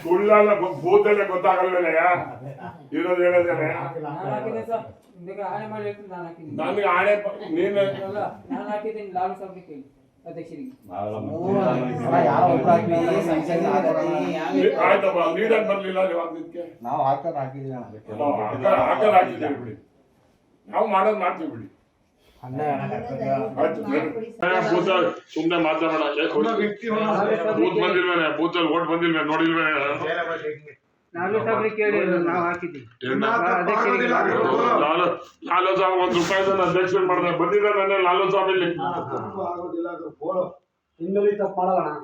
ಸುಳ್ಳಲ್ಲ ಬೂತಲ್ಲೇ ಗೊತ್ತಾಗಲ್ವೇನಯ್ಯ ಇರೋದು ಹೇಳೋದೇನೆ ನನಗೆ ಆಣೆ ನೀನು ಆಯ್ತಪ್ಪ ನೀಡಕ್ ಬರ್ಲಿಲ್ಲ ಅದಕ್ಕೆ ನಾವು ಹಾಕಿದೀವಿ ಬಿಡಿ ನಾವು ಮಾಡೋದು ಮಾಡ್ತೀವಿ ಬಿಡಿ ಸುಮ್ನೆ ಮಾತಾಡೋಣ ಬೂತ್ ಬಂದಿಲ್ವೇನೆ ಬೂತಲ್ಲಿ ಓಟ್ ಬಂದಿಲ್ವೇ ನೋಡಿಲ್ವೇ ಲಾಲು ಸಾಹೇಬ್ ₹1 ಅಧ್ಯಕ್ಷ ಮಾಡಿದೆ ಬಂದಿದ್ದ ನನ್ನ ಲಾಲು ಸಾಹೇಬ್ ಇಲ್ಲಿ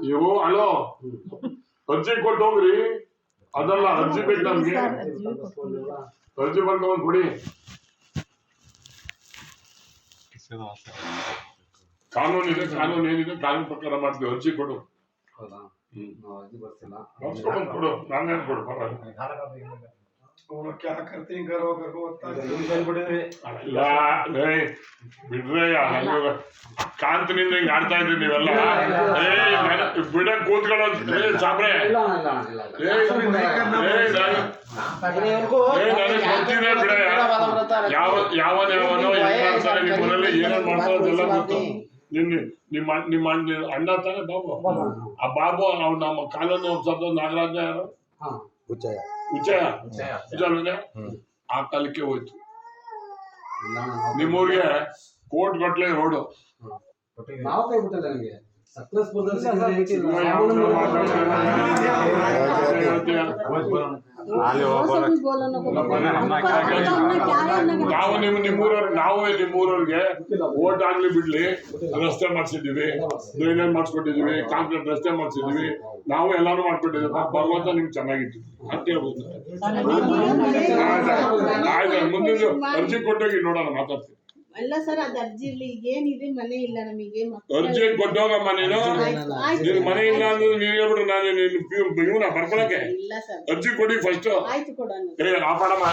ಇವು ಅಲೋ ಅರ್ಜಿ ಕೊಟ್ಟು ಹೋಗ್ರಿ ಅದಲ್ಲ ಅರ್ಜಿ ಬೇಕು ನಮ್ಗೆ ಅರ್ಜಿ ಬರ್ಕೊಂಡ್ ಕೊಡಿ ಕಾನೂನು ಇದೆ ಕಾನೂನು ಏನಿದೆ ಕಾನೂನು ಪ್ರಕಾರ ಮಾಡ್ತೀವಿ ಅರ್ಜಿ ಕೊಡು ಕೊಡು ನಾನೇನು ಕೊಡು ಬಿಡ್ರೆ ಕಾಂತನಿಂದ ಹಿಂಗ್ ಆಡ್ತಾ ಇದ್ರಿ ನೀವೆಲ್ಲ ಬಿಡಕ್ ಕೂತ್ಕೊಳ್ಳೋದು ಸಾಬ್ರೆ ಗೊತ್ತಿದೆ ಬಿಡ ಯಾವನೋ ಮಾಡ್ತಾರೆ ನಿಮ್ಮೂರಲ್ಲಿ ಏನೇನ್ ಮಾಡ್ತಾರೆ ಅದೆಲ್ಲ ಗೊತ್ತು ನಿಮ್ಮ ಅಣ್ಣ ತಾನೆ ಬಾಬು ಆ ಬಾಬು ಅವ್ನು ನಮ್ಮ ಕಾಲೋನಿ ಒಬ್ಬ ನಾಗರಾಜ ಯಾರು ಉಚ್ಚಯ ಆ ಕಾಲಕ್ಕೆ ಹೋಯ್ತು ನಿಮ್ಮೂರಿಗೆ ಕೋಟ್ ಗಟ್ಲೆ ರೋಡು ನಾವು ನಿಮ್ಮೂರವ್ರಿಗೆ ಓಟ್ ಆಗ್ಲಿ ಬಿಡ್ಲಿ ರಸ್ತೆ ಮಾಡ್ಸಿದೀವಿ ಡ್ರೈನೇಜ್ ಮಾಡ್ಸ್ಕೊಟ್ಟಿದೀವಿ ಕಾಂಕ್ರೀಟ್ ರಸ್ತೆ ಮಾಡ್ಸಿದೀವಿ ನಾವು ಎಲ್ಲಾನು ಮಾಡ್ಕೊಟ್ಟಿದ್ದೀವಿ ಭಗವಂತ ನಿಮ್ಗೆ ಚೆನ್ನಾಗಿಟ್ಟಿದ್ವಿ ಅಂತ ಹೇಳ್ಬೋದು ಆಯ್ತು ಮುಂದಿನ ಅರ್ಜಿ ಕೊಟ್ಟೋಗಿ ನೋಡೋಣ ಮಾತಾಡ್ತೀವಿ ಅಲ್ಲ ಸರ್ ಅದ ಅರ್ಜಿಲಿ ಏನಿದೆ ಮನೆ ಇಲ್ಲ ನಮಗೆ ಅರ್ಜಿ ಕೊಟ್ಟೋಗಮ್ಮ ನೀನು ನಿನ್ ಮನೆ ಇಲ್ಲ ಅಂದ್ರೆ ನೀನ್ ಹೇಳ್ಬಿಟ್ರು ನಾನು ಇವನ ಬರ್ಕೊಳಕ್ಕೆ ಇಲ್ಲ ಸರ್ ಅರ್ಜಿ ಕೊಡಿ ಫಸ್ಟ್ ಆಯ್ತು ಕೊಡೋಣ ಆಪಾಡಮ್ಮ